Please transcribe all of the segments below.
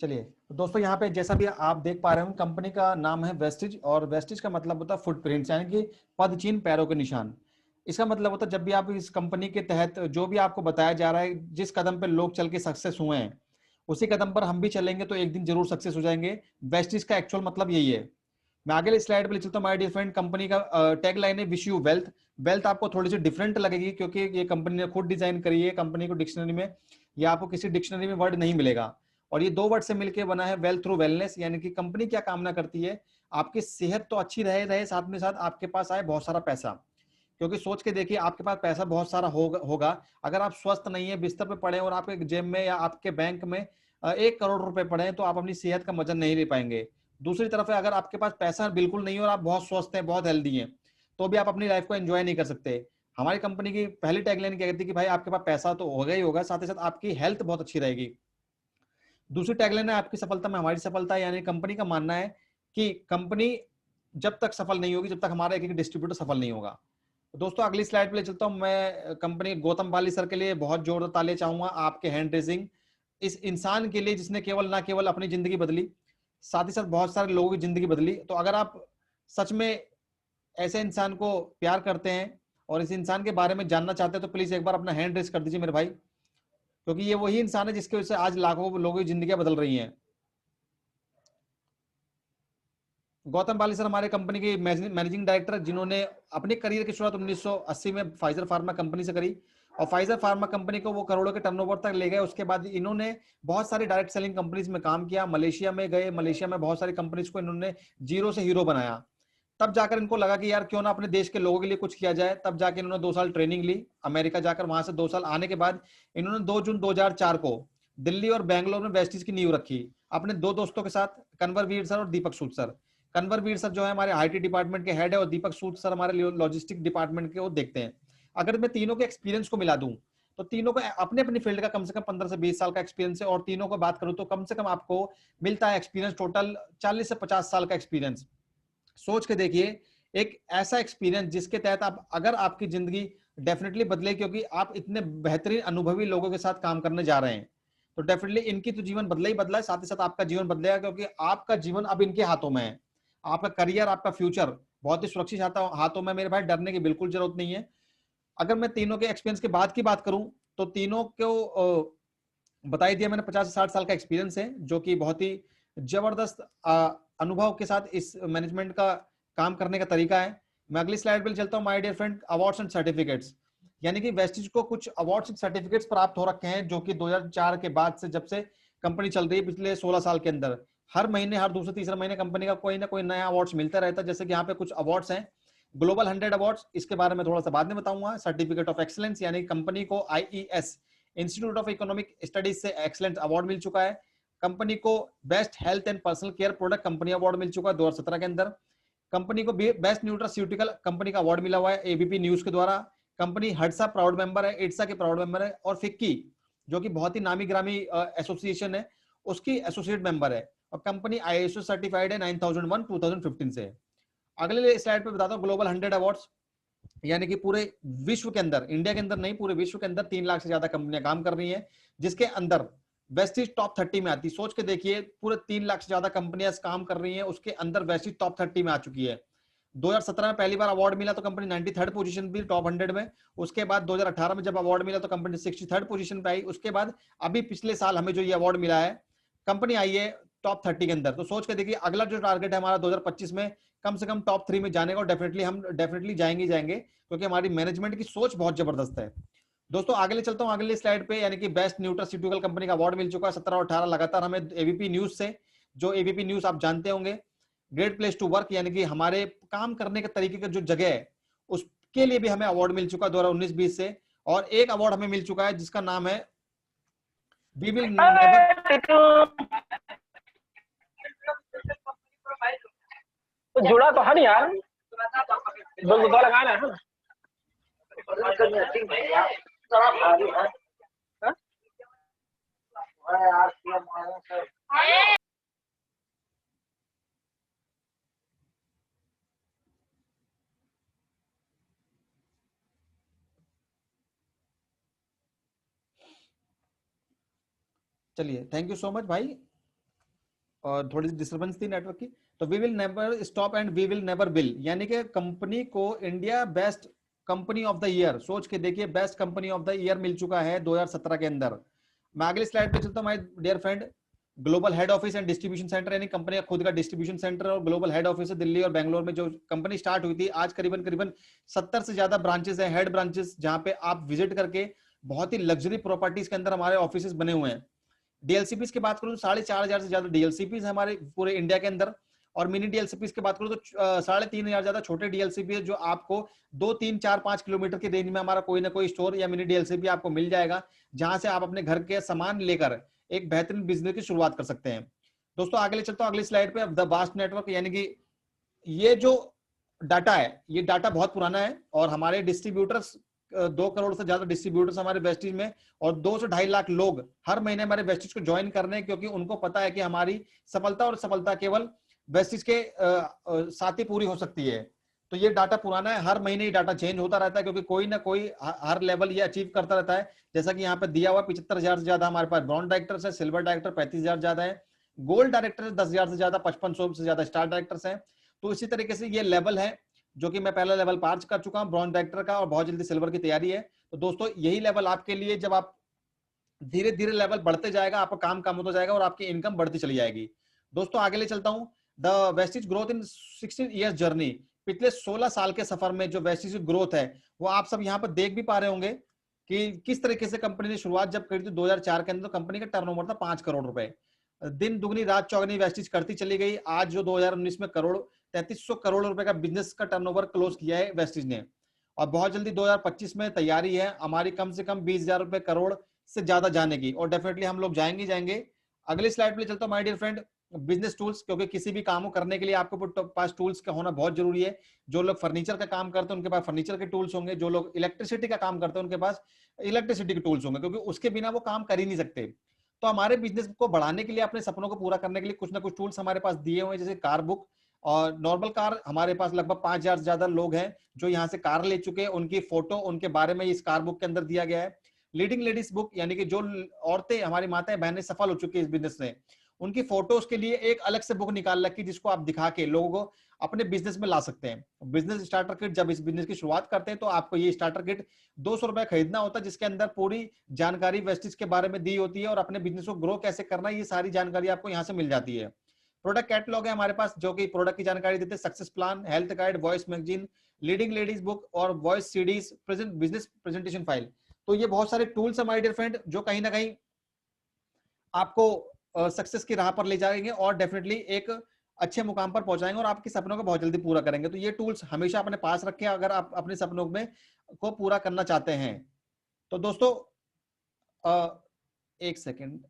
चलिए तो दोस्तों यहाँ पे जैसा भी आप देख पा रहे हो कंपनी का नाम है वेस्टिज, और वेस्टिज का मतलब होता है फुटप्रिंट्स, यानी कि पदचिन्ह, पैरों के निशान। इसका मतलब होता है जब भी आप इस कंपनी के तहत जो भी आपको बताया जा रहा है, जिस कदम पे लोग चल के सक्सेस हुए हैं उसी कदम पर हम भी चलेंगे तो एक दिन जरूर सक्सेस हो जाएंगे। वेस्टिज का एक्चुअल मतलब यही है। मैं आगे स्लाइड पे ले चलता हूँ। माय डियर फ्रेंड, कंपनी का टैग लाइन है विश यू वेल्थ। वेल्थ आपको थोड़ी सी डिफरेंट लगेगी क्योंकि ये कंपनी ने खुद डिजाइन करी है। कंपनी को डिक्शनरी में या आपको किसी डिक्शनरी में वर्ड नहीं मिलेगा, और ये दो वर्ड से मिलकर बना है वेल्थ थ्रू वेलनेस। यानी कि कंपनी क्या कामना करती है, आपकी सेहत तो अच्छी रहे साथ में साथ आपके पास आए बहुत सारा पैसा। क्योंकि सोच के देखिए, आपके पास पैसा बहुत सारा होगा, अगर आप स्वस्थ नहीं है, बिस्तर पे पड़े और आपके जेब में या आपके बैंक में 1 करोड़ रुपए पड़े हैं, तो आप अपनी सेहत का मजा नहीं ले पाएंगे। दूसरी तरफ है, अगर आपके पास पैसा बिल्कुल नहीं है और आप बहुत स्वस्थ हैं, बहुत हेल्दी हैं, तो भी आप अपनी लाइफ को एंजॉय नहीं कर सकते। हमारी कंपनी की पहली टैगलाइन क्या कहती है कि भाई आपके पास पैसा तो होगा ही होगा, साथ ही साथ आपकी हेल्थ बहुत अच्छी रहेगी। दूसरी टैगलाइन है आपकी सफलता में हमारी सफलता, यानी कंपनी का मानना है कि कंपनी जब तक सफल नहीं होगी, जब तक हमारा एक एक डिस्ट्रीब्यूटर सफल नहीं होगा। दोस्तों अगली स्लाइड पे ले चलता हूं। मैं कंपनी गौतम बाली सर के लिए बहुत जोरदार ताली चाहूंगा, आपके हैंड रेजिंग इस इंसान के लिए जिसने ना केवल अपनी जिंदगी बदली, साथ ही साथ बहुत सारे लोगों की जिंदगी बदली। तो अगर आप सच में ऐसे इंसान को प्यार करते हैं और इस इंसान के बारे में जानना चाहते हैं, तो प्लीज एक बार अपना हैंड रेज कर दीजिए मेरे भाई, क्योंकि ये वही इंसान है जिसकी वजह से आज लाखों लोगों की जिंदगियां बदल रही हैं। गौतम बाली सर हमारे कंपनी के मैनेजिंग डायरेक्टर, जिन्होंने अपने करियर की शुरुआत 1980 में फाइजर फार्मा कंपनी से करी, और फाइजर फार्मा कंपनी को वो करोड़ों के टर्नओवर तक ले गए। उसके बाद इन्होंने बहुत सारी डायरेक्ट सेलिंग कंपनीज में काम किया, मलेशिया में गए, मलेशिया में बहुत सारी कंपनीज को इन्होंने जीरो से हीरो बनाया। तब जाकर इनको लगा कि यार क्यों ना अपने देश के लोगों के लिए कुछ किया जाए। तब जाकर इन्होंने 2 साल ट्रेनिंग ली अमेरिका जाकर। वहां से 2 साल आने के बाद इन्होंने 2 जून 2004 को दिल्ली और बैंगलोर में वेस्टिज की नींव रखी, अपने 2 दोस्तों के साथ, कन्वर वीर सर और दीपक सूद सर। कन्वर वीर सर जो है हमारे आईटी डिपार्टमेंट के हेड है, और दीपक सूद सर हमारे लॉजिस्टिक डिपार्टमेंट के वो देखते हैं। अगर मैं तीनों के एक्सपीरियंस को मिला दूं तो तीनों को अपने अपनी फील्ड का कम से कम 15 से 20 साल का एक्सपीरियंस है, और तीनों को बात करूं तो कम से कम आपको मिलता है एक्सपीरियंस टोटल 40 से 50 साल का एक्सपीरियंस। सोच के देखिए, एक ऐसा एक्सपीरियंस जिसके तहत आप अगर आपकी जिंदगी डेफिनेटली बदले, क्योंकि आप इतने बेहतरीन अनुभवी लोगों के साथ काम करने जा रहे हैं, तो डेफिनेटली इनकी तो जीवन बदला ही बदला है, साथ ही साथ आपका जीवन बदलेगा, क्योंकि आपका जीवन अब इनके हाथों में है। आपका करियर, आपका फ्यूचर बहुत ही सुरक्षित हाथों में मेरे भाई, डरने की बिल्कुल जरूरत नहीं है। अगर मैं तीनों के एक्सपीरियंस के बाद की बात करूं तो तीनों को बताई दिया मैंने 50 से 60 साल का एक्सपीरियंस है, जो कि बहुत ही जबरदस्त अनुभव के साथ इस मैनेजमेंट का काम करने का तरीका है। मैं अगली स्लाइड पे चलता हूं। My dear friend, awards and certificates, यानी कि वेस्टिज को कुछ अवार्ड्स एंड सर्टिफिकेट्स प्राप्त हो रखे हैं, जो कि 2004 के बाद से, जब से कंपनी चल रही है पिछले 16 साल के अंदर, हर महीने, हर दूसरे तीसरे महीने कंपनी का कोई ना कोई नया अवार्ड्स मिलता रहता है। जैसे कि यहाँ पे कुछ अवार्ड्स हैं। ग्लोबल 100 अवार्ड्स, इसके बारे में थोड़ा सा बाद में बताऊंगा। सर्टिफिकेट ऑफ एक्सलेंस, यानी कंपनी को IES, institute of economic studies से एक्सलेंस अवार्ड मिल चुका है। कंपनी को best health and personal care product company award मिल चुका है 2017 के अंदर। कंपनी को बेस्ट न्यूट्रास्यूटिकल कंपनी का अवार्ड मिला हुआ है एबीपी न्यूज के द्वारा। कंपनी हडसा प्राउड मेंबर है, इट्सा के प्राउड मेंबर है, और फिक्की जो कि बहुत ही नामी ग्रामी एसोसिएशन है, उसकी एसोसिएट मेंबर है। और कंपनी आईएसओ सर्टिफाइड है 9001 2015 से। अगले स्लाइड पे बताता हूँ ग्लोबल 100 अवार्ड्स, यानी कि पूरे विश्व के अंदर, इंडिया के अंदर नहीं, पूरे विश्व के अंदर 3 लाख से ज्यादा कंपनियां काम कर रही हैं, जिसके अंदर वेस्टिज टॉप 30 में आती। सोच के देखिए, पूरे 3 लाख से ज्यादा कंपनियां काम कर रही हैं, उसके अंदर वेस्टिज टॉप 30 में आ चुकी है। 2017 में पहली बार अवार्ड मिला तो कंपनी 93rd पोजीशन भी टॉप 100 में। उसके बाद 2018 में जब अवार्ड मिला तो कंपनी 63rd पोजीशन पे आई। उसके बाद अभी पिछले साल हमें जो ये अवार्ड मिला है, कंपनी आई है टॉप 30 के अंदर। तो सोच के देखिए, अगला जो टारगेट है हमारा 2025 में कम से कम टॉप 3 में जाने का, और डेफिनेटली जाएंगे, क्योंकि हमारी मैनेजमेंट की सोच बहुत जबरदस्त है। दोस्तों आगे ले चलता हूं अगली स्लाइड पे, यानी कि बेस्ट न्यूट्रास्यूटिकल कंपनी का अवार्ड मिल चुका है 17 और 18 लगातार हमें एबीपी न्यूज से। जो एबीपी न्यूज आप जानते होंगे, ग्रेट प्लेस टू वर्क, यानी कि हमारे काम करने के तरीके का जो जगह है, उसके लिए भी हमें अवार्ड मिल चुका है 2019-20 से। और एक अवार्ड हमें मिल चुका है जिसका नाम है वी विल नेवर। तो जुड़ा तो है नहीं यार, दो लगाना है। चलिए, थैंक यू सो मच भाई। और थोड़ी सी डिस्टर्बेंस थी नेटवर्क की। तो we will never stop and we will never will, यानी कि कंपनी को India best company of the year, सोच के देखिए, best company of the year मिल चुका है 2017 के अंदर। मैं अगली स्लाइड पे चलता हूँ my dear friend. Global head office and distribution centre, यानी कंपनी का खुद का डिस्ट्रीब्यूशन सेंटर और ग्लोबल हेड ऑफिस है दिल्ली और बेंगलोर में। जो कंपनी स्टार्ट हुई थी, आज करीबन करीबन 70 से ज्यादा ब्रांचेस हैं, हेड ब्रांचेस, जहां पे आप विजिट करके बहुत ही लग्जरी प्रॉपर्टीज के अंदर हमारे ऑफिस बने हुए हैं। डीएलसीपीज की बात करूं, 4,500 से ज्यादा डीएलसीपीज हमारे पूरे इंडिया के अंदर। और मिनी डीएलसीपीज की बात करूं तो 3,500 ज्यादा छोटे डीएलसीपी है, जो आपको 2, 3, 4, 5 किलोमीटर की रेंज में हमारा कोई ना कोई स्टोर या मिनी डीएलसीपी आपको मिल जाएगा, जहां से आप अपने घर के सामान लेकर एक बेहतरीन बिजनेस की शुरुआत कर सकते हैं। दोस्तों आगे ले चलता हूं अगली स्लाइड पे। द वास्ट नेटवर्क, यानी कि ये जो डाटा है, ये डाटा बहुत पुराना है और हमारे डिस्ट्रीब्यूटर्स 2 करोड़ से ज्यादा डिस्ट्रीब्यूटर्स हमारे वेस्टिज में, और 2 से 2.5 लाख लोग हर महीने हमारे वेस्टिज को ज्वाइन कर रहे हैं, क्योंकि उनको पता है कि हमारी सफलता और सफलता केवल वेस्टिज के साथ ही पूरी हो सकती है। तो ये डाटा पुराना है, हर महीने ये डाटा चेंज होता रहता है, क्योंकि कोई ना कोई हर लेवल ये अचीव करता रहता है। जैसा कि यहाँ पे दिया हुआ 75,000 से ज्यादा हमारे पास ब्रॉन्ज डायरेक्टर्स है, सिल्वर डायरेक्टर 35,000 ज्यादा है, गोल्ड डायरेक्टर 10,000 से ज्यादा, 5500 से ज्यादा स्टार डायरेक्टर्स हैं। तो इसी तरीके से ये लेवल है, जो कि मैं पहला लेवल पार कर चुका हूं ब्रॉन्ज डायरेक्टर का, और बहुत जल्दी सिल्वर की तैयारी है। तो दोस्तों यही लेवल आपके लिए, जब आप धीरे धीरे लेवल बढ़ते जाएगा, आपका काम कम होता जाएगा और आपकी इनकम बढ़ती चली जाएगी। दोस्तों आगे ले चलता हूं। The Vestige growth in 16 years journey, पिछले 16 साल के सफर में जो वेस्टिज ग्रोथ है, वो आप सब यहाँ पर देख भी पा रहे होंगे कि किस तरीके से कंपनी ने शुरुआत जब करी थी 2004 के अंदर, तो कंपनी का टर्नओवर था 5 करोड़ रुपए। दिन दुगनी रात चौगनी वेस्टिज करती चली गई। आज जो 2019 में 3300 करोड़ रुपए का बिजनेस का टर्नओवर क्लोज किया है वेस्टिज ने, और बहुत जल्दी 2025 में तैयारी है हमारी कम से कम 20,000 रुपए करोड़ से ज्यादा जाने की, और डेफिनेटली हम लोग जाएंगे। अगली स्लाइड पे चलता हूं my dear friend. Business tools, क्योंकि किसी भी काम को करने के लिए आपके पास टूल्स का होना बहुत जरूरी है। जो लोग फर्नीचर का काम करते हैं उनके पास फर्नीचर के टूल्स होंगे, जो लोग इलेक्ट्रिसिटी का काम करते हैं उनके पास इलेक्ट्रिसिटी के टूल्स होंगे, क्योंकि उसके बिना वो काम कर ही नहीं सकते। तो हमारे बिजनेस को बढ़ाने के लिए, अपने सपनों को पूरा करने के लिए कुछ ना कुछ टूल्स हमारे पास दिए हुए हैं, जैसे कार बुक। और नॉर्मल कार हमारे पास लगभग 5,000 से ज्यादा लोग हैं जो यहाँ से कार ले चुके हैं, उनकी फोटो उनके बारे में इस कार बुक के अंदर दिया गया है। लीडिंग लेडीज बुक, यानी कि जो औरतें हमारी माताएं बहनें सफल हो चुकी है इस बिजनेस में, उनकी फोटोज के लिए एक अलग से बुक निकाल रखी, जिसको आप दिखा के लोगों को अपने बिजनेस में ला सकते हैं। बिजनेस स्टार्टर किट, जब इस बिजनेस की शुरुआत करते हैं तो आपको ये स्टार्टर किट 200 रुपए खरीदना होता है, जिसके अंदर पूरी जानकारी वेस्टिज के बारे में दी होती है, और अपने बिजनेस को ग्रो कैसे करना है ये सारी जानकारी आपको यहाँ से मिल जाती है। प्रोडक्ट कैटलॉग है हमारे पास, जो कि प्रोडक्ट की जानकारी देते हैं, success plan, health guide, voice magazine, leading ladies book और voice CDs, present business presentation file. तो ये बहुत सारे टूल्स है माय डियर फ्रेंड, जो कहीं ना कहीं आपको सक्सेस की राह पर ले जाएंगे और डेफिनेटली एक अच्छे मुकाम पर पहुंचाएंगे और आपके सपनों को बहुत जल्दी पूरा करेंगे। तो ये टूल्स हमेशा अपने पास रखें अगर आप अपने सपनों में को पूरा करना चाहते हैं। तो दोस्तों एक सेकेंड,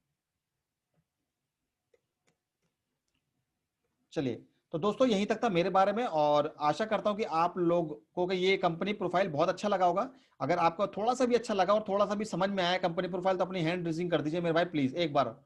चलिए। तो दोस्तों यहीं तक था मेरे बारे में, और आशा करता हूं कि आप लोगों को ये कंपनी प्रोफाइल बहुत अच्छा लगा होगा। अगर आपको थोड़ा सा भी अच्छा लगा और थोड़ा सा भी समझ में आया कंपनी प्रोफाइल, तो अपनी हैंड रेजिंग कर दीजिए मेरे भाई प्लीज एक बार।